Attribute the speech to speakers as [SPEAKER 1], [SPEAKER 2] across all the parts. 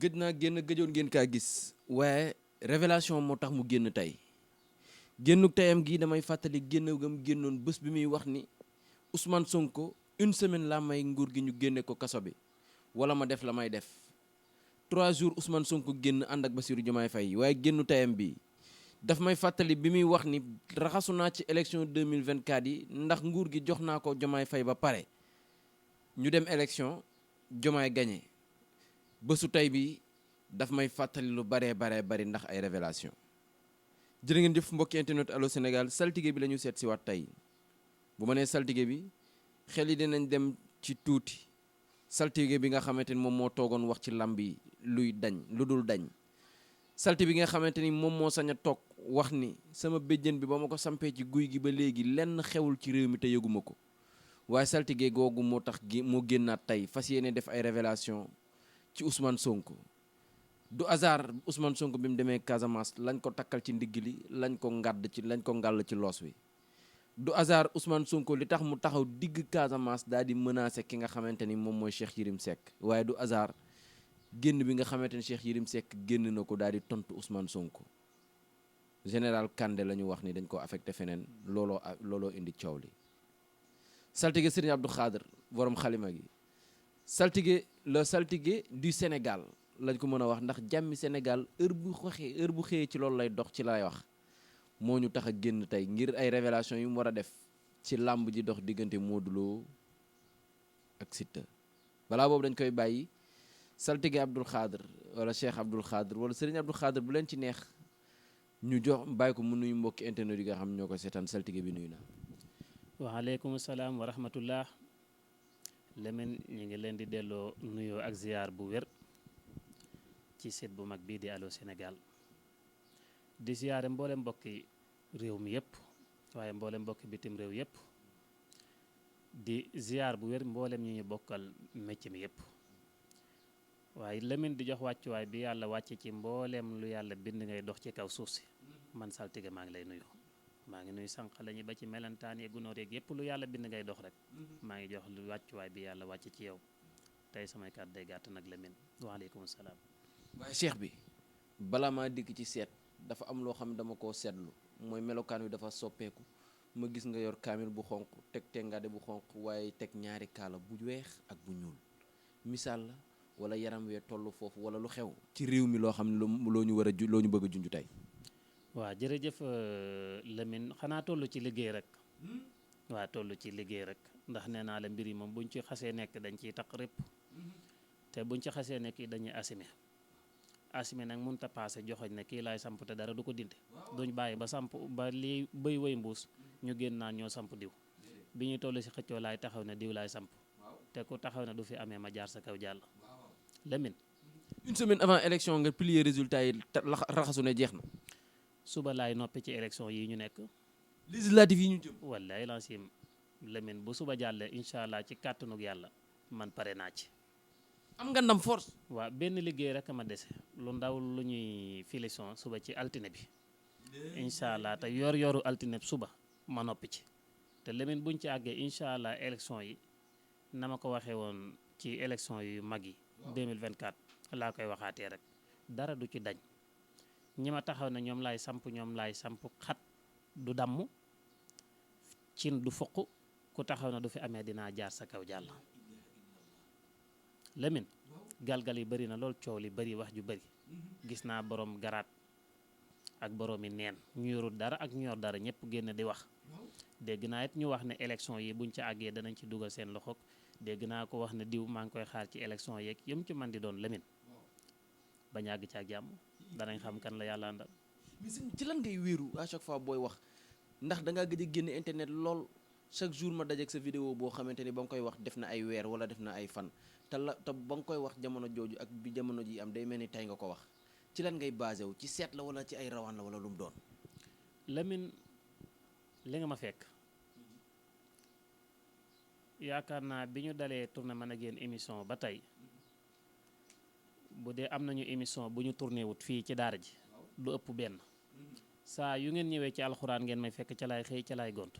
[SPEAKER 1] gëj naa génn gëjoon ngeen kaa gis waaye révélation moo tax mu génn tey génnuk teyam gi damay fàttali gam génnoon bés bi muy wax ni Ousmane Sonko une semaine laa may nguur gi ñu génne ko kaso bi wala ma def la may def 3 jours Ousmane Sonko génn ànd ak Bassirou Diomaye Faye waaye génnu teyam bi daf may fàttali bi muy wax ni raxasu naa ci élection 2024 yi ndax nguur gi jox naa ko Diomaye Faye ba pare ñu dem élection Diomaye gagné bésu tey bi daf may fàttali lu bari ndax ay révélation jërë ngeen jëf mbokki internet Allô Sénégal saltige bi la ñu seet si waat tey bu ma nee saltige bi xel yi dinañ dem ci tuuti saltige bi nga xamante ni moom moo toogoon wax ci làmb yi lu dul dañ saltige bi nga xamante ni moom moo sañ a toog wax ni sama béjjën bi ba ma ko sampee ci guy gi ba léegi lenn xewul ci réew mi te yëguma ko waaye saltige googu moo tax moo génnaat tey fas yéene def ay révélation ci Ousmane Sonko du hasard Ousmane Sonko bi mu demee Casamance lañ ko takkal ci ndigg li lañ ko ngàll ci loos wi du hasard Ousmane Sonko li tax mu taxaw digg Casamance daal di menacer ki nga xamante ni moom mooy Cheikh Yérim Seck waaye du hasard génn bi nga xamante ni Cheikh Yérim Seck génn na ko daal di tontu Ousmane Sonko général Kandé la ñu wax ni dañ ko affecté feneen looloo indi coow li saltige Serigne Abdou Khadre borom xalima gi saltige du Sénégal lañ ko mën a wax ndax jàmmi Sénégal heure bu xëyee ci loolu lay dox ci lay wax moo ñu tax a génn tey ngir ay révélation yu mu war a def ci làmb ji dox diggante Modou Lo ak Siteu balaa boobu dañ koy bàyyi saltige Abdou Khadre wala Cheikh Abdou Khadre wala Serigne Abdou Khadre bu leen ci neex ñu jox bàyyi ko mu nuyu mbokki internet yi nga xam ñoo ko seetaan saltige bi nuyu na
[SPEAKER 2] waaleykum salaam wa rahmatullah Lamine ñu ngi leen di delloo nuyoo ak ziyaar bu wér ci site bu mag bii di Allô Sénégal di ziyaare mboolem mbokki réew mi yëpp waaye mboolem mbokki bitim réew yëpp di ziyaar bu wér mboolem ñu ñu bokkal métier mi yëpp waaye Lamine di jox wàccuwaay bi yàlla wàcce ci mboolem lu yàlla bind ngay dox ci kaw suuf si man saltige maa ngi lay nuyu maa ngi nuyu sànq lañu ba ci melentaan yeeg gunóor yeeg yëpp lu yàlla bind ngay dox rek maa ngi jox lu wàccuwaay bi yàlla wàcce ci yow tey samay kàddu day gàtt nag Lamine waaleykum salaam.
[SPEAKER 1] waaye cheikh bi bala maa dikk ci seet dafa am loo xam ne dama koo seetlu mooy melokaan wi dafa soppeeku ma gis nga yor kaamil bu xonq teg tengade bu xonq waaye teg ñaari kaala bu weex ak bu ñuul misaal la wala yaram wee toll foofu wala lu xew ci réew mi loo xam ne loo ñu bëgg a junj tey.
[SPEAKER 2] waaw jërëjëf Lamine xanaa toll ci liggéey rek waaw toll ci liggéey rek ndax nee naa la mbir yi moom buñ ci xasee nekk dañ ciy taq rëpp te buñ ci xasee nekk dañuy assumé nag mënut a paase joxoñ ne kii laay samp te dara du ko dindi duñ bàyyi ba samp ba lii bëy woy mbuus ñu génn naan ñoo samp diw bi ñuy toll si xëccoo laay taxaw ne diw laay samp te ku taxaw ne du fi amee ma jaar sa kaw jàll Lamine
[SPEAKER 1] une semaine avant élection nga publier résultat yi raxasu ne jeex na
[SPEAKER 2] suba laay noppi ci élection yi ñu nekk
[SPEAKER 1] législative yi ñu jëm
[SPEAKER 2] wallaay lancim Lamine bu suba jàllee incha allah ci kàttanug yàlla man pare naa ci
[SPEAKER 1] am nga ndam force
[SPEAKER 2] waaw benn liggéey rek ma dese lu ndaw lu ñuy filition suba ci altine bi incha allah te yoru altine suba ma noppi ci te Lamine buñ ci àggee incha allah élection yi na ma ko waxee woon ci élection yu mag yi 2024 laa koy waxaatee rek dara du ci dañ ñi ma taxaw ne ñoom laay samp xat du damm cin du fuq ku taxaw ne du fi amee dinaa jaar sa kaw jàll Lamine galgal yi bëri na lool coow li bëri wax ju bëri gis naa borom garaat ak boroomi neen ñu yorul dara ak ñu yor dara ñëpp génn di wax dégg naa it ñu wax ne élection yi buñ ci àggee danañ ci dugal seen loxo dégg naa ko wax ne diw maa ngi koy xaar ci élection yeeg yëm ci man di doon Lamine bañ àgg ci ak jàmm danañ xam kan la yàlla àndal.
[SPEAKER 1] mais ci lan ngay wéeru à chaque fois booy wax ndax da ngaa gëj a génn internet lool chaque jour ma dajeeg sa vidéo boo xamante ni ba nga koy wax def na ay weer wala def na ay fan te ba nga koy wax jamono jooju ak bi jamono ji am day mel ni tey nga ko wax ci lan ngay basé wu ci seet la wala ci ay rawaan la wala lu mu doon.
[SPEAKER 2] Lamine li nga ma fekk yaakaar naa bi ñu dalee tourné man ak yéen émission ba tey bu dee am nañu émission bu ñu tourné wut fii ci daara ji du ëpp benn saa yu ngeen ñëwee ci alxuraan ngeen may fekk ca laay xëy ca laay gont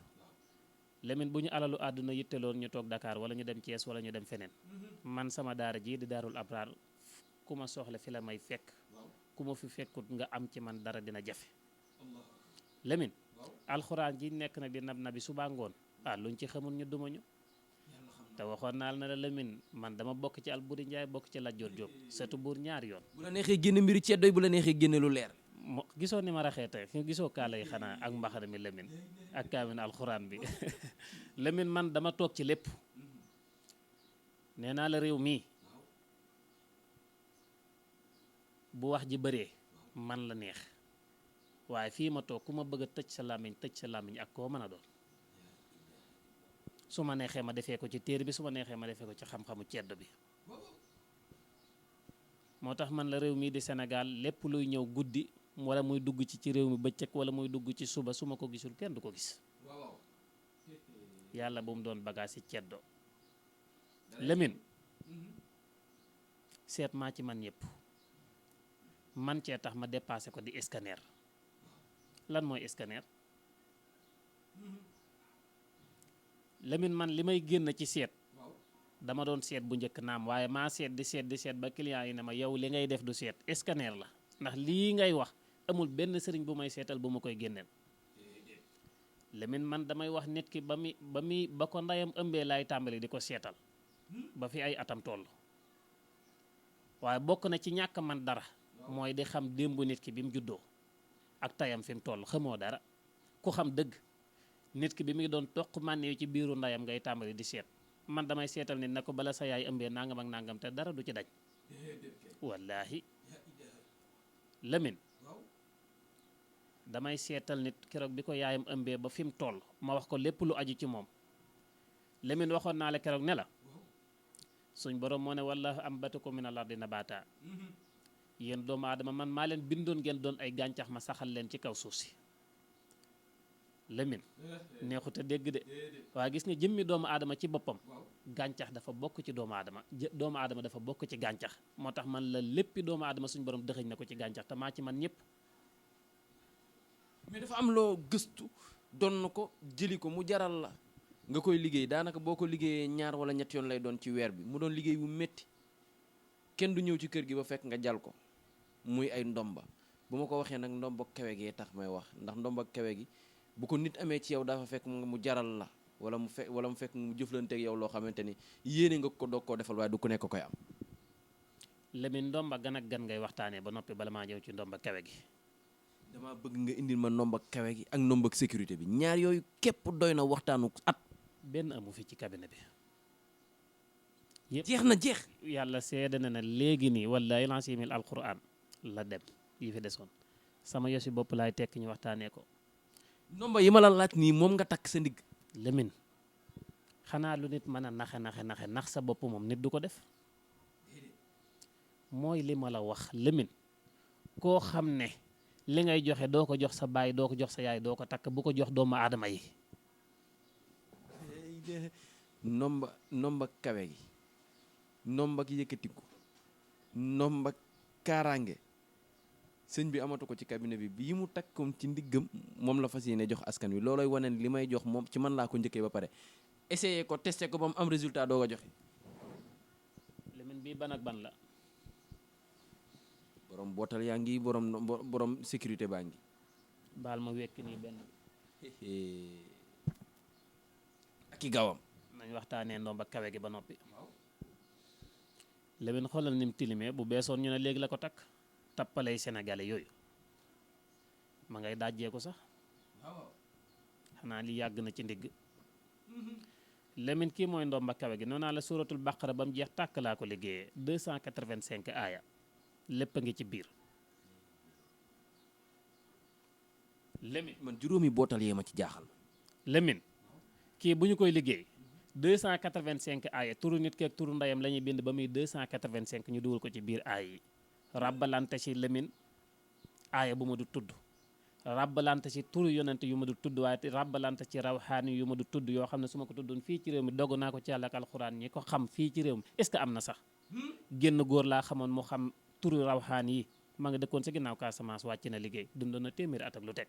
[SPEAKER 2] Lamine bu ñu alalu àdduna yitteloon ñu toog Dakar wala ñu dem Thiès wala ñu dem feneen man sama daara ji di daarul abraar ku ma soxla fi la may fekk ku ma fi fekkut nga am ci man dara dina jafe Lamine alxuraan ji nekk nag di nab nabi suba ngoon luñ ci xamul ñu duma ñu te waxoon naa la ne la Lamine man dama bokk ci Alburi Njaay bokk ci Lat Joor Jóob surtout buur ñaari yoon
[SPEAKER 1] bu la neexee génne mbiri ceddoy bu la neexee génne lu leer
[SPEAKER 2] gisoo ni ma raxee tey fi gisoo kaala yi xanaa ak mbaxana mi Lamine ak kaamin alxuraan bi Lamine man dama toog ci lépp nee naa la réew mii bu wax ji bëree man la neex waaye fii ma toog ku ma bëgg a tëj sa làmmiñ ak koo mën a doon su ma neexee ma defee ko ci téere bi su ma neexee ma defee ko ci xam-xamu ceddo bi moo tax man la réew mii di Sénégal lépp luy ñëw guddi wala muy dugg ci réew mi bëccëg wala muy dugg ci suba su ma ko gisul kenn du ko gis yàlla bu mu doon bagage ci ceddo Lamine seet maa ci man ñëpp man cee tax ma dépassé ko di scanner lan mooy scanner Lamine man li may génn ci seet dama doon seet bu njëkk naam waaye maa seet di seet ba client yi ne ma yow li ngay def du seet scanner la ndax lii ngay wax amul benn sëriñ bu may seetal bu ma koy génneel Lamine man damay wax nit ki ba ko ndeyam ëmbee laay tàmbali di ko seetal ba fi ay atam toll waaye bokk na ci ñàkk man dara mooy di xam démb nit ki bi mu juddoo ak tayam fi mu toll xamoo dara ku xam dëgg nit ki bi muy doon toq mànne ci biiru ndeyam ngay tàmbali di seet man damay seetal nit ne ko bala sa yaay ëmbee nangam ak nangam te dara du ci daj wallaahi Lamine damay seetal nit keroog bi ko yaayam ëmbee ba fi mu toll ma wax ko lépp lu aju ci moom Lamine waxoon naa la keroog ne la suñ borom moo ne wallaahu ambatakum minal ardi nabaata yéen doomu aadama man maa leen bindoon ngeen doon ay gàncax ma saxal leen ci kaw suuf si Lamine neexut a dégg de waaye gis nga jëmmi doomu aadama ci boppam gàncax dafa bokk ci doomu aadama doomu aadama dafa bokk ci gàncax moo tax man la léppi doomu aadama suñ borom dëxëñ na ko ci gàncax te maa ci man ñëpp
[SPEAKER 1] mais dafa am loo gëstu doon na ko jëli ko mu jaral la nga koy liggéey daanaka boo ko liggéeyee 2 wala 3 yoon lay doon ci weer bi mu doon liggéey bu métti kenn du ñëw ci kër gi ba fekk nga jal ko muy ay ndomba bu ma ko waxee nag ndomba kawe gee tax may wax ndax ndomba kawe gi bu ko nit amee ci yow dafa fekk mu jaral la wala mu fekk mu jëflanteeg yow loo xamante ni yéene nga ko doog koo defal waaye du ku nekk koy am.
[SPEAKER 2] Lamine ndomba gan ak gan ngay waxtaanee ba noppi bala maa ñëw ci ndomba kawe gi.
[SPEAKER 1] dama bëgg nga indil ma ndomba kawe gi ak ndomba sécurité bi ñaar yooyu képp doy na waxtaanu at.
[SPEAKER 2] benn amu fi ci cabinet bi. yëpp
[SPEAKER 1] jeex na jeex.
[SPEAKER 2] yàlla seede na ne léegi nii wallaahi lansimil alquran la dem yi fi desoon sama yosi bopp laay tekk ñu waxtaanee ko.
[SPEAKER 1] ndomba yi ma la laaj nii moom nga takk sa ndigg.
[SPEAKER 2] Lamine xanaa lu nit mën a nax sa bopp moom nit du ko def mooy li ma la wax Lamine koo xam ne li ngay joxe doo ko jox sa baay doo ko jox sa yaay doo ko takk bu ko jox doomu aadama yi.
[SPEAKER 1] ndomba kawe gi ndomba yëkkatiku ndomba kaaraange sëñ bi amatu ko ci cabinet bi bii mu takkoon ci ndiggam moom la fas yéene jox askan wi loolooy wane li may jox moom ci man laa ko njëkkee ba pare essayé ko testé ko ba mu am résultat doo ko joxe.
[SPEAKER 2] Lamine bii ban ak ban la.
[SPEAKER 1] borom bootal yaa ngi borom sécurité baa ngi.
[SPEAKER 2] baal ma wekk nii benn.
[SPEAKER 1] ak i gaawam.
[SPEAKER 2] nañ waxtaanee ndomba kawe gi ba noppi. Lamine xoolal ni mu tilimee bu beesoon ñu ne léegi la ko takk. tappalay sénégalais yooyu ma ngay dajjee ko sax xanaa li yàgg na ci ndigg Lamine kii mooy ndomba kawe gi noonu naa la suratul baqara ba mu jeex tàkk laa ko liggéeyee 285 aaya lépp a ngi ci biir Lamine
[SPEAKER 1] man juróomi bootal yee ma ci jaaxal.
[SPEAKER 2] Lamine kii bu ñu koy liggéey 285 aaya turu nit ki ak turu ndeyam la ñuy bind ba muy 285 ñu dugal ko ci biir aaya yi rabbalante ci Lamine aaya bu ma du tudd rabbalante ci turu yonent yu ma du tudd waaye rabbalante ci rawxaani yu ma du tudd yoo xam ne su ma ko tuddoon fii ci réew mi dogu naa ko ci yàlla ak alxuraan ñi ko xam fii ci réew mi est-ce que am na sax génn góor laa xamoon mu xam turu rawxaan yi ma nga dëkkoon sa ginnaaw Casamance wàcc na liggéey dundoon na téeméeri at ak lu teg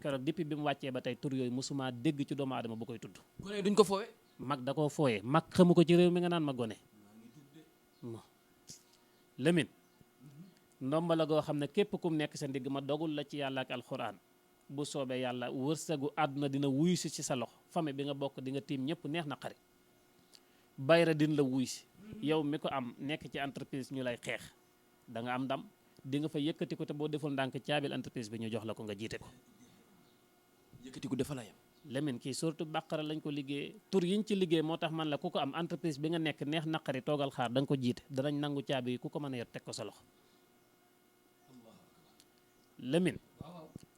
[SPEAKER 2] keroog depuis bi mu wàccee ba tey tur yooyu mosuma dégg ci doomu aadama bu koy tudd.
[SPEAKER 1] gone duñ ko foowe.
[SPEAKER 2] mag da koo fooyee mag xamu ko ci réew mi nga naan ma gone. Lamine ndomba la goo xam ne képp kum nekk sa ndigg ma dogul la ci yàlla ak alxuraan bu soobee yàlla wërsëgu àdduna dina wuyu si ci sa loxo famille bi nga bokk di nga tiim ñëpp neex na xarit bayra din la wuy si yow mi ko am nekk ci entreprise ñu lay xeex da nga am ndam di nga fa yëkkati ko te boo deful ndànk caabil entreprise bi ñu jox la ko nga jiite ko.
[SPEAKER 1] yëkkati ko dafa la yam.
[SPEAKER 2] Lamine kii surtout bàqara lañ ko liggéey tur yiñ ci liggéey moo tax man la ku ko am entreprise bi nga nekk neex naqari toogal xaar da nga ko jiite danañ nangu caabi yi ku ko mën a yor teg ko sa loxo. Lamine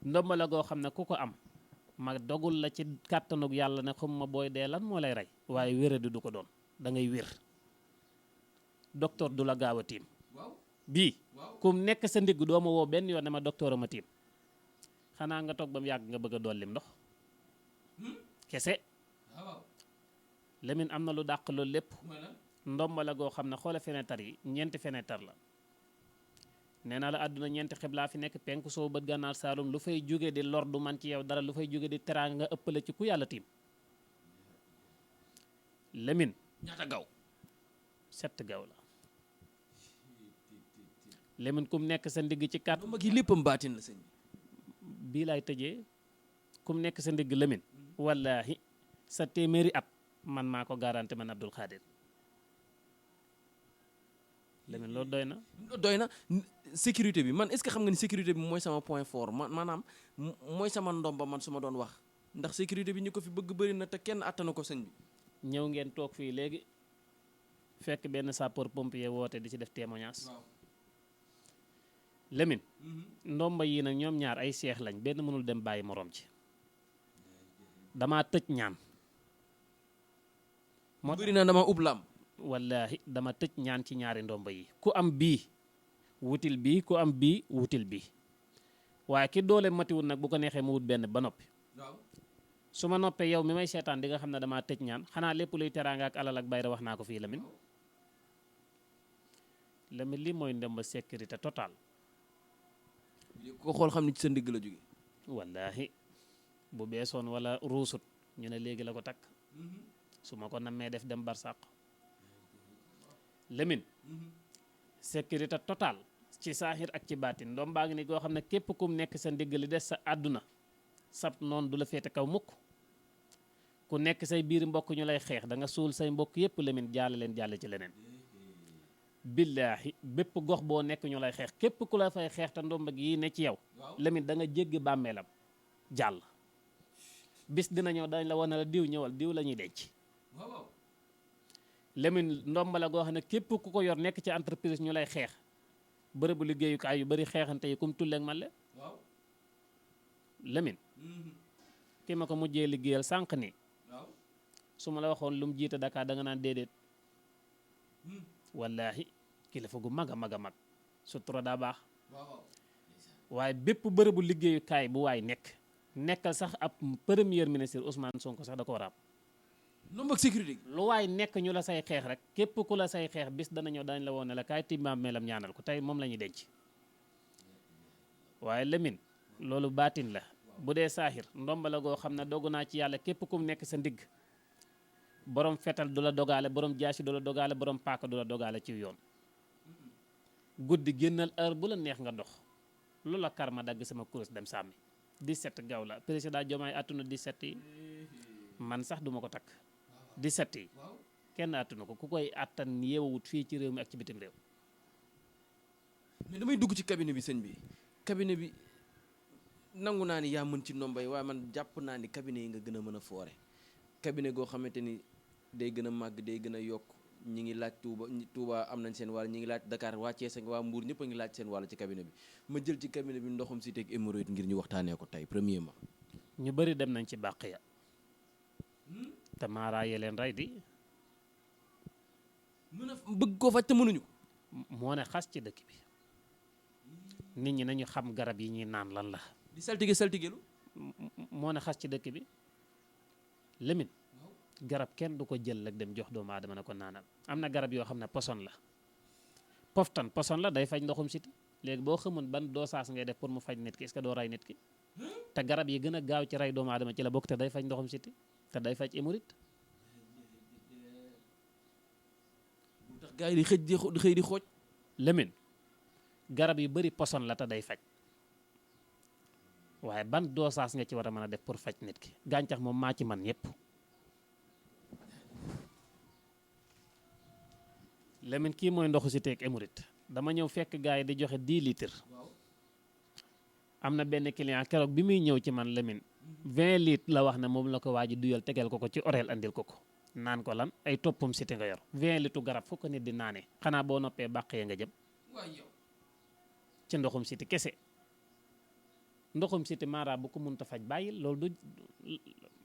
[SPEAKER 2] ndomba la goo xam ne ku ko am ma dogul la ci kàttanug yàlla ne xam ma booy dee lan moo lay rey waaye wéradi du ko doon da ngay wér docteur du la gaaw a tiim bii kum nekk sa ndigg doo ma woo benn yoon ne ma docteur a ma tiim xanaa nga toog ba mu yàgg nga bëgg a dollim ndox kese. Lamine am na lu dàq loolu lépp ndomba la goo xam ne xoola fenêtre yi ñeenti fenêtre la nee naa la àdduna ñeenti xiblaa fi nekk penku soo bët gànnaar saalum lu fay jóge di lor du man ci yow dara lu fay jóge di teraanga nga ëppale ci ku yàlla tiim. Lamine
[SPEAKER 1] ñaata gaw
[SPEAKER 2] 7 gaw la. Lamine kum nekk sa ndigg ci kàtt
[SPEAKER 1] ndomba gi léppam baatin la sëñ
[SPEAKER 2] bii laay tëjee kum nekk sa ndigg Lamine wallaahi sa téeméeri at man maa ko garanti man Abdul Xaadir Lamine loolu doy na.
[SPEAKER 1] doy na sécurité bi man est-ce que xam nga ni sécurité bi mooy sama point fort maanaam mooy sama ndomba man su ma doon wax ndax sécurité bi ñu ko fi bëgg bëri na te kenn attanu ko sëñ bi.
[SPEAKER 2] ñëw ngeen toog fii léegi fekk benn sapeur pompier woote di ci def témoignage. Lamine ndomba yii nag ñoom ñaar ay seex lañ benn mënul dem bàyyi moroom ci damaa tëj ñaan. moo
[SPEAKER 1] bëri na dama ub lam.
[SPEAKER 2] wallaahi dama tëj ñaan ci ñaari ndomba yi ku am bii wutil bii ku am bii wutil bii waaye ki doole matiwul nag bu ko neexee mu wut benn ba noppi. su ma noppee yow mi may seetaan di nga xam ne damaa tëj ñaan xanaa lépp luy teraanga ak alal ak bayra wax naa ko fii Lamine. Lamine lii mooy ndomba sécurité totale.
[SPEAKER 1] ko xool xam ni ci sa ndigg la jóge.
[SPEAKER 2] wallaahi bu beesoon wala ruusut ñu ne léegi la ko takk su ma ko nammee def dem barsàq. Lamine sécurité totale ci saaxir ak ci baatin ndoom baa ngi ni goo xam ne képp kum nekk sa ndigg li des sa àdduna sab noonu du la féete kaw mukk ku nekk say biir mbokk ñu lay xeex da nga suul say mbokk yépp Lamine jaale leen jàll ci leneen. billaahi bépp gox boo nekk ñu lay xeex képp ku la fay xeex te ndomba gi ne ci yow Lamine da nga jéggi bàmmeelam jàll bis dina ñëw dañ la wane la diw ñëwal diw la ñuy denc. Lamine ndomba la goo xam ne képp ku ko yor nekk ci entreprise ñu lay xeex bërëbu liggéeyukaay yu bari xeexante yi kum tulleeg man le Lamine ki ma ko mujjee liggéeyal sànq ni su ma la waxoon lu mu jiite Dakar da nga naan déedéet wallaahi kilifa gu mag a mag a mag sutura daa baax waaye bépp bërëbu liggéeyukaay bu waay nekkal sax ab premier ministre Ousmane Sonko sax da ko war a am
[SPEAKER 1] ndomba ak sécurité.
[SPEAKER 2] lu waay nekk ñu la say xeex rek képp ku la say xeex bis dana ñëw dañ la woon ne la kaay timbaam melam ñaanal ko tey moom la ñuy denc. waaye Lamine loolu baatin la bu dee saaxir ndomba la goo xam ne dogu naa ci yàlla képp kum nekk sa ndigg borom fetal du la dogaale borom jaasi du la dogaale borom paaka du la dogaale ci yoon. guddi génnal heure bu la neex nga dox lu la kar ma dagg sama kurus dem sàmmi 17 gaw la président Diomaye attuna 17 yi man sax duma ko takk 17 yi kenn attuna ko ku koy attan yeewawut fii ci réew mi ak ci bitim réew.
[SPEAKER 1] mais damay dugg ci cabinet bi sëñ bi cabinet bi nangu naa ni yaa mën ci ndomba yi waaye man jàpp naa ni cabinet yi nga gën a mën a foore cabinet goo xamante ni day gën a màgg day gën a yokk ñi ngi laaj Touba am nañ seen wàll ñi ngi laaj Dakar waa Thiès ak waa Mbour ñëpp a ngi laaj seen wàll ci cabinet bi ma jël ci cabinet bi ndoxum si teg hémorroïde ngir ñu waxtaanee ko tey premièrement.
[SPEAKER 2] ñu bëri dem nañ ci bàq ya te maaraaye leen rey di
[SPEAKER 1] mën a bëgg koo faj te mënuñu ko.
[SPEAKER 2] moo ne xas ci dëkk bi nit ñi nañu xam garab yi ñuy naan lan la.
[SPEAKER 1] di saltigelu
[SPEAKER 2] moo ne xas ci dëkk bi Lamine garab kenn du ko jël rek dem jox doomu aadama ne ko naanal am na garab yoo xam ne poson la poftan poson la day faj ndoxum siti léegi boo xamoon ban dosage ngay def pour mu faj nit ki est-ce que doo rey nit ki te garab yi gën a gaaw ci rey doomu aadama ci la bokk te day faj ndoxum siti te day faj hémorroïde.
[SPEAKER 1] tax gars yi di xëy di xooj.
[SPEAKER 2] Lamine garab yu bari poson la te day faj waaye ban dosage nga ci war a mën a def pour faj nit ki gàncax moom maa ci man yépp Lamine kii mooy ndoxu cité ak hémorroïde dama ñëw fekk gars yi di joxe 10 litres am na benn client keroog bi muy ñëw ci man Lamine 20 litres la wax ne moom la ko waa ji duyal tegeel ko ci orel andil ko naan ko lan ay toppum cité nga yor 20 litres garab fu ko nit di naanee xanaa boo noppee bàq ya nga jëm ci ndoxum cité kese ndoxum cité mara bu ko mënta faj bàyyil loolu du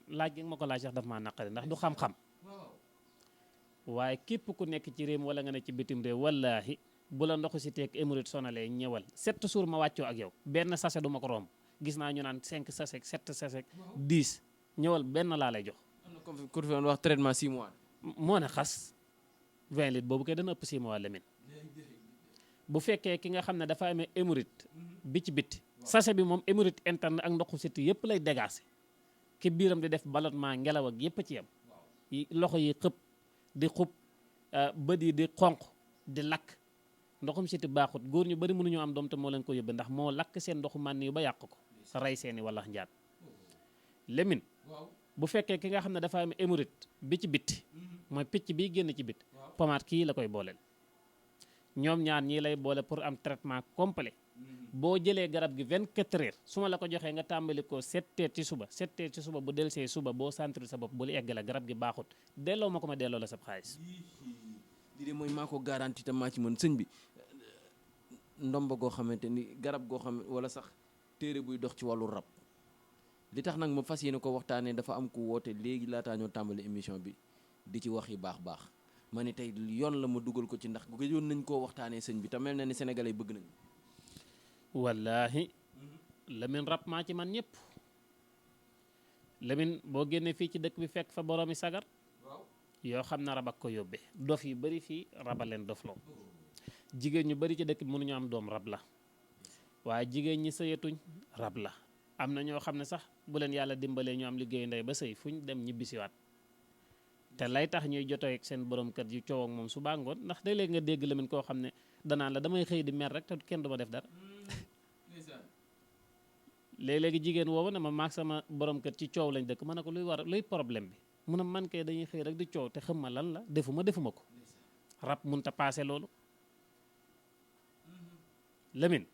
[SPEAKER 2] laaj gi ma ko laaj sax daf maa naqari ndax du xam-xam waaye képp ku nekk ci réew mi wala nga ne ci bitim réew wallaahi bu la ndoxu cité ak hémorroïde sonalee ñëwal 7 jours ma wàccoo ak yow benn sachet du ma ko romb gis naa ñu naan 5 sachet 7 sachet 10 ñëwal benn laa lay jox.
[SPEAKER 1] am na comme ku fi doon wax traitement 6 mois.
[SPEAKER 2] moo ne xas 20 litres boobu kay dana ëpp 6 mois Lamine bu fekkee ki nga xam ne dafa amee hémorroïde bi ci bitti sachet bi moom hémorroïde interne ak ndoxu cité yëpp lay dégager ki biiram di def ballonnement ngelaw ak yëpp ci yam loxo yi xëpp di xub bët yi di xonq di lakk ndoxum cité baaxut góor ñu bari mënuñoo am doom te moo leen ko yóbbee ndax moo lakk seen ndoxu mànn yu ba yàq ko rey seeni wala njaat Lamine bu fekkee ki nga xam ne dafa am hémorroïde bi ci bitti mooy picc biy génn ci bitti pommade kii la koy booleel ñoom ñaar ñii lay boole pour am traitement complet boo jëlee garab gi 24 heures su ma la ko joxee nga tàmbali ko 7 heures ci suba 7 heures ci suba bu delsee suba boo sentir sa bopp bu lu egg la garab gi baaxut delloo ma ko ma delloo la sab xaalis
[SPEAKER 1] lii de mooy maa ko garanti te maa ci mën sëñ bi ndomba goo xamante ni garab goo xam wala sax téere buy dox ci wàllu rab li tax nag ma fas yéene ko waxtaanee dafa am ku woote léegi laataa ñoo tàmbali émission bi di ci wax yi baax ma ni tey yoon la ma dugal ko ci ndax gëjoon nañ koo waxtaanee sëñ bi te mel na ni sénégalais yi bëgg nañ
[SPEAKER 2] wallaahi Lamine rab maa ci man ñëpp Lamine boo génnee fii ci dëkk bi fekk fa boroomi sagar yoo xam ne rab ak ko yóbbee dof yu bari fii raba leen dofloo jigéen ñu bari ci dëkk bi mënuñu am doom rab la waaye jigéen ñi sëyatuñ rab la am na ñoo xam ne sax bu leen yàlla dimbalee ñu am liggéeyu ndey ba sëy fuñ dem ñibbisiwaat te lay tax ñuy jotee ak seen borom kër yu coow ak moom su baa ngoon ndax day léegi nga dégg Lamine koo xam ne danaan la damay xëy di mer rek te kenn du ma def dara léeg-léegi jigéen woowu ne ma maag sama borom kër ci coow lañ dëkk ma ne ko luy problème bi mu ne man kay dañuy xëy rek di coow te xam ma lan la defuma ko rab munta paase loolu Lamine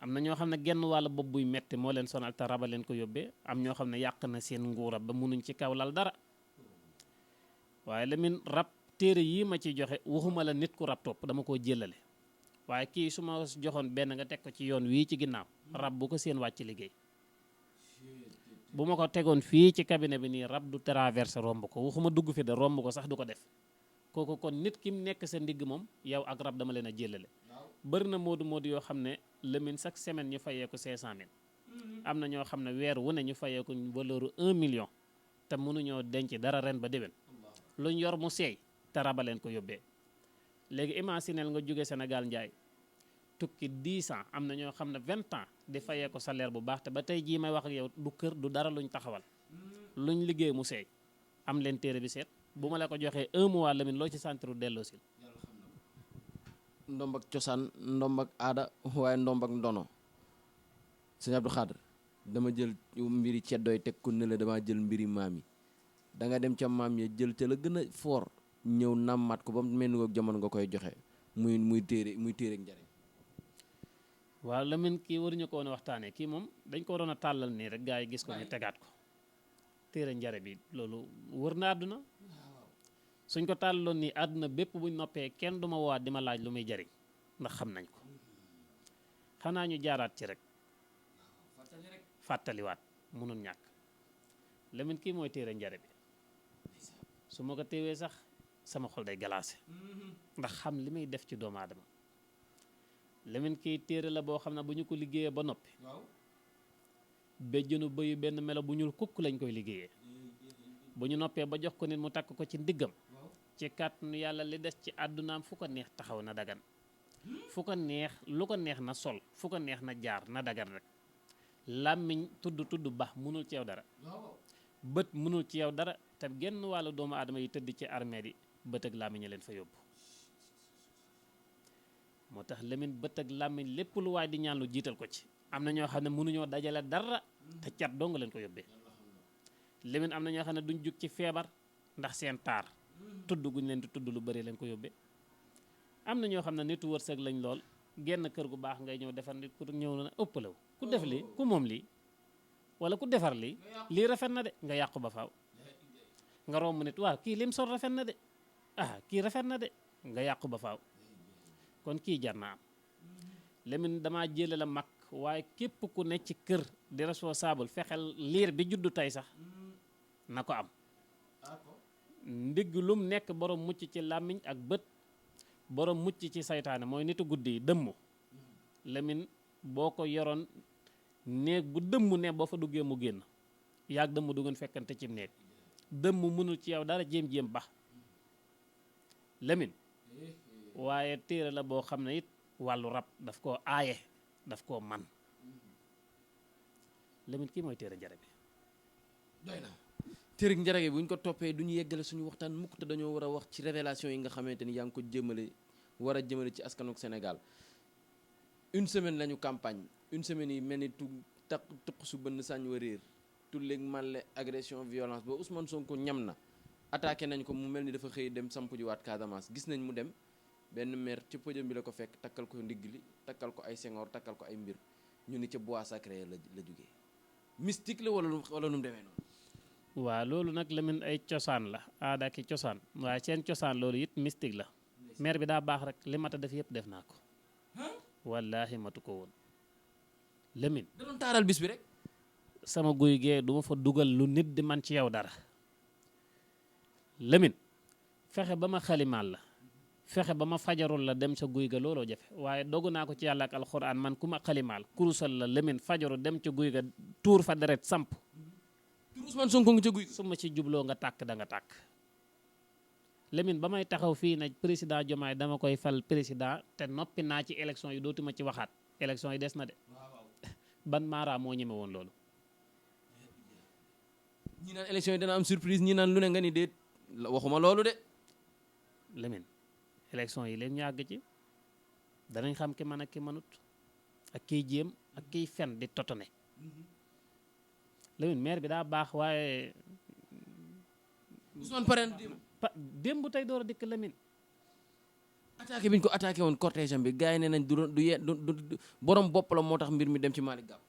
[SPEAKER 2] am na ñoo xam ne genn wàll bopp buy metti moo leen sonal te raba leen ko yóbbee am ñoo xam ne yàq na seen nguura ba munuñ ci kaw lal dara waaye Lamine rab téere yii ma ciy joxe waxuma la nit ku rab topp dama koo jëlale waaye kii su ma joxoon benn nga teg ko ci yoon wii ci ginnaaw rab bu ko seen wàcc liggéey bu ma ko tegoon fii ci cabinet bi nii rab du traversé romb ko waxuma dugg fi de romb ko sax du ko def kooku kon nit ki mu nekk sa ndigg moom yow ak rab dama leen a jëlale bëri na moodu yoo xam ne Lamine chaque semaine ñu fayee ko 500 000 am na ñoo xam ne weer wu ne ñu fayee ko valeur 1 million te mënuñoo denc dara ren ba déwén luñ yor mu seey te raba leen ko yóbbee léegi imaginel nga jóge Sénégal njaay tukki 10 ans am na ñoo xam ne 20 ans di fayee ko salaire bu baax te ba tey jii may wax ak yow du kër du dara luñ taxawal luñ liggéey mu seey am leen téere bi seet bu ma la ko joxee 1 mois Lamine loo ci santiru delloo sil
[SPEAKER 1] ndomb ak cosaan ndomb ak aada waaye ndomb ak ndono sëñ Abdou Khadre dama jël mbiri ceddooy teg ko ne la dama jël mbiri maam yi da nga dem ca maam ya jël ca la gën a foor ñëw nàmmaat ko ba mu mel ni ko jamono nga koy joxe muy téere ak njariñ
[SPEAKER 2] waaw Lamine kii waruñu ko woon a waxtaanee kii moom dañ ko waroon a tàllal nii rek gaa yi gis ko ñu tegaat ko téere njare bi loolu wër na àdduna suñ ko tàllaloon nii àdduna bépp buñ noppee kenn du ma woowaat di ma laaj lu muy jariñ ndax xam nañ ko xanaa ñu jaaraat ci rek fàttaliwaat mënul ñàkk Lamine kii mooy téere njare bi su ma ko téewee sax sama xol day galaase ndax xam li may def ci doomu aadama Lamine kii téere la boo xam ne bu ñu ko liggéeyee ba noppi béjjënu bëyu benn melo bu ñuul kukk lañ koy liggéeyee bu ñu noppee ba jox ko nit mu takk ko ci ndiggam ci kàttanu yàlla li des ci àddunaam fu ko neex taxaw na dagan fu ko neex lu ko neex na sol fu ko neex na jaar na dagan rek làmmiñ tudd baax mënul ci yow dara bët mënul ci yow dara te genn wàllu doomu aadama yi tëdd ci armée yi bët ak làmmiñ leen fa yóbbu moo tax Lamine bët ak làmmiñ lépp lu waay di ñaan lu jiital ko ci. am na ñoo xam ne mënuñoo dajale dara te cat dong leen ko yóbbee. Lamine am na ñoo xam ne duñ jug ci feebar ndax seen taar tudd guñ leen di tudd lu bëri leen ko yóbbee. am na ñoo xam ne nitu wërsëg lañ lool genn kër gu baax ngay ñëw defar nit ku ñëw na ëppalaw ku def lii ku moom lii wala ku defar lii rafet na de nga yàqu ba faaw. nga romb nit waaw kii lim sol rafet na de kii rafet na de nga yàqu ba faaw. kon kii jar naa am. Lamine damaa jële la mag waaye képp ku ne ci kër di responsable fexeel liir bi juddu tey sax na ko am. ndigg lum nekk borom mucc ci làmmiñ ak bët borom mucc ci saytaane mooy nitu guddi yi dëmm. Lamine boo ko yoroon néeg bu dëmm ne boo fa duggee mu génn yaag dëmm du ngeen fekkante ci néeg dëmm mënul ci yow dara jéem ba Lamine waaye téere la boo xam ne it wàllu rab daf koo aaye daf koo man Lamine kii mooy téere njare bi
[SPEAKER 1] doy na téere njare bi bu ñu ko toppee du ñu yeggale suñu waxtaan mukk te dañoo war a wax ci révélation yi nga xamante ni yaa ngi ko war a jëmale ci askanuk Sénégal. une semaine lañu campagne une semaine yi mel ni tuq su bënn sañ wa réer tulleeg màlle agression violence ba Ousmane Sonko ñam na attaqué nañ ko mu mel ni dafa xëy dem samp ji waat Casamance gis nañ mu dem benn maire ci podium bi la ko fekk takkal ko ndigg li takkal ko ay sengoor takkal ko ay mbir ñu ni ca bois sacré la jógee mystique la wala nu mu demee noonu.
[SPEAKER 2] waaw loolu nag Lamine ay cosaan la aada ki cosaan waaye seen cosaan loolu it mystique la maire bi daa baax rek li mat a def yëpp def naa ko wallaahi matu ko woon Lamine
[SPEAKER 1] da doon taaral bis bi rek.
[SPEAKER 2] sama guy gee du ma fa dugal lu nit di man ci yow dara Lamine fexe ba ma xalimaal la fexe ba ma fajarul la dem sa guy ga looloo jafe waaye dogu naa ko ci yàlla ak alxuraan man ku ma xalimaal kurusal la Lamine fajaru dem ca guy ga tuur fa deret samp
[SPEAKER 1] tur Ousmane Sonko nga ca guy
[SPEAKER 2] su ma ci jubloo nga tàkk da nga tàkk Lamine ba may taxaw fii na président Diomaye dama koy fal président te noppi naa ci élection yi dootuma ci waxaat élection yi des na de ban maara moo ñeme woon loolu.
[SPEAKER 1] ñi naan élection yi dana am surprise ñi naan lu ne nga ni déet waxuma loolu de.
[SPEAKER 2] Lamine élection yi leen ñu àgg ci danañ xam ki mën ak ki mënut ak kiy jéem ak kiy fen di totone Lamine maire bi daa baax waaye.
[SPEAKER 1] Ousmane pare na
[SPEAKER 2] démb tey door a dikk Lamine.
[SPEAKER 1] attaqué bi ñu ko attaqué woon cortège bi gars yi ne nañ du borom bopp la moo tax mbir mi dem ci Malick Gakou.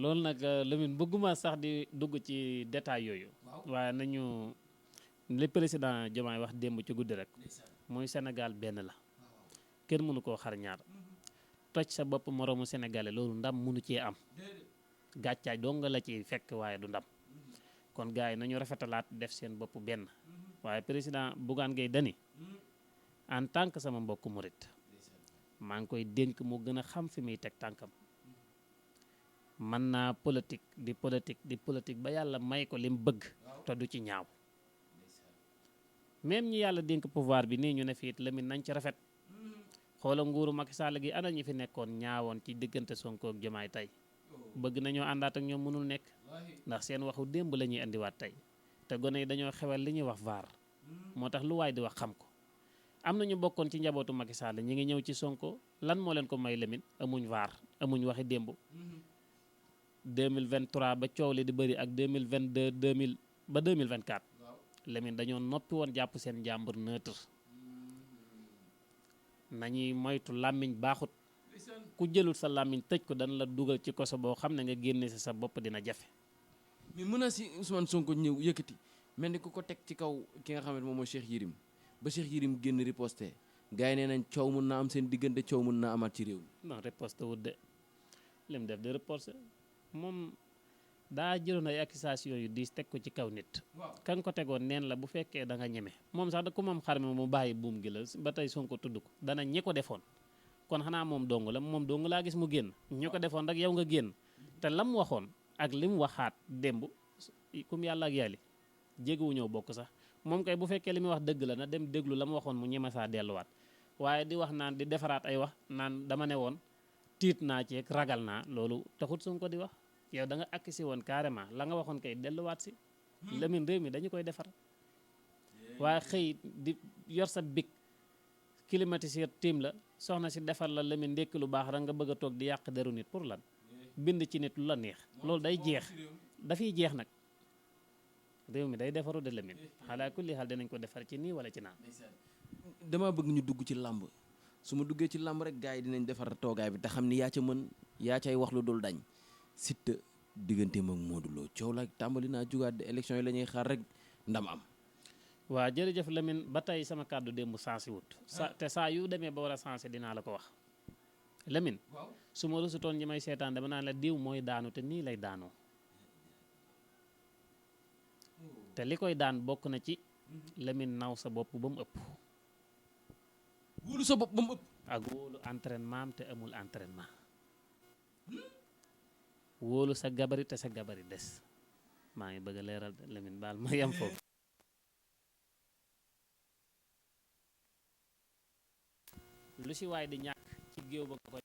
[SPEAKER 2] loolu nag Lamine bëgguma sax di dugg ci détail yooyu. waaye nañu li président Diomaye wax démb ci guddi rek. muy Sénégal benn la. kenn mënu koo xar ñaar. toj sa bopp moroomu sénégalais loolu ndam mënu cee am. gàccaay dong nga la ci fekk waaye du ndam. kon gars yi nañu rafetalaat def seen bopp benn. waaye président Bougane Gueye Dany en tant que sama mbokku murit maa ngi koy dénk mu gën a xam fi muy teg tànkam. mën naa politique ba yàlla may ko lim bëgg te du ci ñaaw même ñi yàlla dénk pouvoir bi nii ñu ne fiit Lamine nañ ci rafet xoola nguuru Macky Sall gi ana ñi fi nekkoon ñaawoon ci diggante Sonko ak Diomaye tey bëgg nañoo àndaat ak ñoom mënul nekk ndax seen waxu démb la ñuy indiwaat tey te gone yi dañoo xewal li ñuy wax vaar moo tax lu waay di wax xam ko am na ñu bokkoon ci njabootu Macky Sall ñi ngi ñëw ci Sonko lan moo leen ko may Lamine amuñ vaar amuñ waxi démb 2023 ba coow li di bëri ak 2022 2000 ba 2024 Lamine dañoo noppi woon jàpp seen njàmbur neutre nañuy moytu làmmiñ baaxut ku jëlul sa làmmiñ tëj ko dana la dugal ci koso boo xam ne nga génne si sa bopp dina jafe.
[SPEAKER 1] mais mën naa si Ousmane Sonko ñëw yëkkati mel ni ku ko teg ci kaw ki nga xam ne moom mooy Cheikh Yérim ba Cheikh Yérim génn riposté gars yi nee nañ coow mën naa am seen diggante coow mën naa amaat ci réew mi.
[SPEAKER 2] non riposté wut de lim def de riposté moom daa jëloon ay accusation yu diis teg ko ci kaw nit. ka nga ko tegoon neen la bu fekkee da nga ñeme moom sax da ku moom xar mi mu bàyyi buum gi la ba tey Sonko tudd ko dana ñi ko defoon kon xanaa moom dong la moom dong laa gis mu génn ñu ko defoon rek yow nga génn te lam waxoon ak lim waxaat démb kum yàlla ak yàlli jéeguwu ñëw bokk sax moom kay bu fekkee li muy wax dëgg la na dem déglu la mu waxoon mu ñeme saa delluwaat waaye di wax naan di defaraat ay wax naan dama ne woon tiit naa ci ragal naa loolu taxut Sonko di wax yow da nga akkisi woon carrément la nga waxoon kay delluwaat si Lamine réew mi dañu koy defar waaye xëy di yor sa big climatiseur tiim la soxna si defar la Lamine ndékki lu baax rek nga bëgg a toog di yàq deru nit pour lan bind ci nit lu la neex loolu day jeex dafiy jeex nag réew mi day defaru de Lamine xalaa kulli xaal dinañ ko defar ci nii wala ci naan
[SPEAKER 1] dama bëgg ñu dugg ci làmb su ma duggee ci làmb rek gars yi dinañ defar toogaay bi te xam ni yaa ca mën yaa cay wax lu dul dañ Siteu digganteem ak Modou Lo coow la tàmbali naa jugaat de élection yi la ñuy xaar rek ndam am.
[SPEAKER 2] waa jërëjëf Lamine ba tey sama kàddu démb sensé wut te saa yu demee ba war a sensé dinaa la ko wax Lamine su ma rusutoon ñi may seetaan dama naan la diw mooy daanu te nii lay daanoo te li koy daan bokk na ci Lamine naw sa bopp ba mu ëpp
[SPEAKER 1] wóolu sa bopp ba mu ëpp
[SPEAKER 2] ak wóolu entraînement am te amul entraînement wóolu sa gabari te sa gabari des maa ngi bëgg a leeral Lamine baal ma yem foofu lu si waay di ñàkk ci géew ba nga koy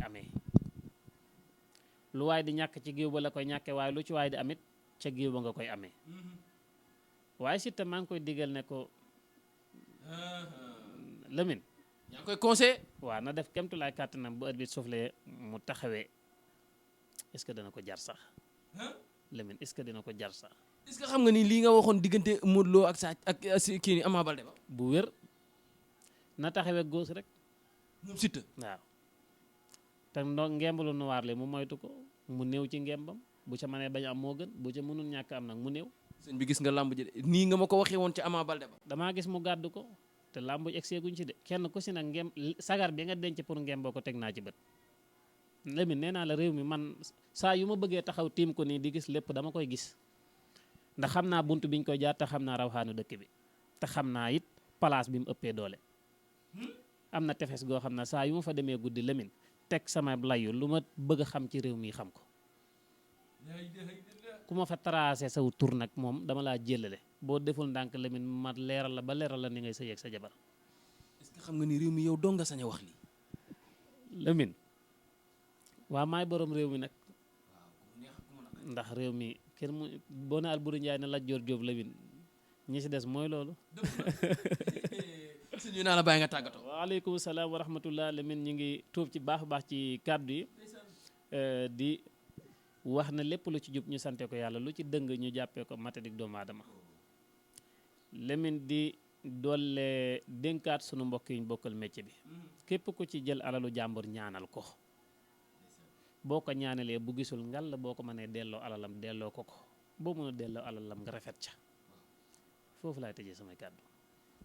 [SPEAKER 2] amee lu waay di ñàkk ci géew ba la koy ñàkkee waaye lu ci waay di amit ca géew ba nga koy amee waaye Siteu maa ngi koy digal ne ko Lamine
[SPEAKER 1] yaa ngi koy conseillé
[SPEAKER 2] waaw na def kemtulaay kàttanam bu arbitre soufflé mu taxawee est-ce que dana ko jar sax Lamine est-ce que dina ko jar sax
[SPEAKER 1] est-ce que xam nga ni lii nga waxoon diggante Modou Lo ak Sa ak kii ni Ama Baldé ba
[SPEAKER 2] bu wér na taxawee góos rek
[SPEAKER 1] moom Siteu
[SPEAKER 2] waaw te ngembalu noir li mu moytu ko mu néew ci ngembam bu ca mënee bañ am moo gën bu ca mënul ñàkk am nag mu néew
[SPEAKER 1] sëñ bi gis nga làmb ji de nii nga ma ko waxee woon ci Ama Baldé ba
[SPEAKER 2] damaa gis mu gàddu ko te làmb ji egseeguñ ci de kenn ku si nag ngem sagar bi nga denc pour ngem boo ko teg naa ci bët Lamine nee naa la réew mi man saa yu ma bëggee taxaw tiim ko nii di gis lépp dama koy gis ndax xam naa bunt biñ koy jaar te xam naa rawxaanu dëkk bi te xam naa it place bi mu ëppee doole am na tefes goo xam ne saa yu ma fa demee guddi Lamine teg sama layu lu ma bëgg a xam ci réew mi xam ko ku ma fa tracé saw tur nag moom dama laa jëlale boo deful ndànk Lamine ma leeral la ba leeral la ni ngay sëy ak sa jabar
[SPEAKER 1] est-ce que xam nga ni réew mi yow dong nga sañ a wax lii
[SPEAKER 2] Lamine waa maay borom réew mi nag ndax réew mi kenn mu boo ne Alboury Ndiaye ne Lat Joor Jóob Lamine ñi si des mooy loolu
[SPEAKER 1] suñu naa la bàyyi nga tàggatoo
[SPEAKER 2] waaleykum salaam wa rahmatullah Lamine ñu ngi tuub ci baax a baax ci kàddu yi di wax na lépp lu ci jub ñu sante ko yàlla lu ci dëng ñu jàppee ko matadik doomu aadama Lamine di doole dénkaat sunu mbokk yi ñu bokkal métier bi képp ku ci jël alalu jàmbur ñaanal ko boo ko ñaanalee bu gisul ngal la boo ko mënee delloo alalam delloo ko ko boo mën a delloo alalam nga rafet ca foofu laay tëjee samay kàddu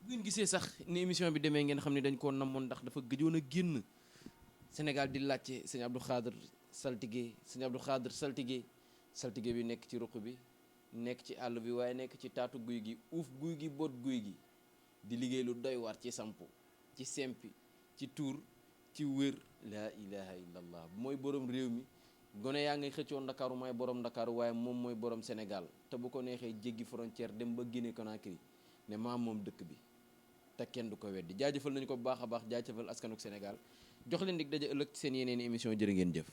[SPEAKER 1] bu ngeen gisee sax ni émission bi demee ngeen xam ne dañ koo namoon ndax dafa gëjoon a génn Sénégal di laajte sëñ Abdou Khadre saltige sëñ Abdou Khadre saltige bi nekk ci ruq bi nekk ci àll bi waaye nekk ci taatu guy gi uuf guy gi boot guy gi di liggéey lu doy war ci sampu ci sempi ci tuur ci wér laa ilaha illallah mooy borom réew mi gone yaa ngay xëccoo ndakaaru mooy borom ndakaaru waaye moom mooy borom Sénégal te bu ko neexee jéggi frontière dem ba Guinée Conakry ne maa moom dëkk bi te kenn du ko weddi jaajëfal nañu ko bu baax a baax jaajëfal askanuk Sénégal jox leen dig daje ëllëg ci seen yeneen émission jërë ngeen jëf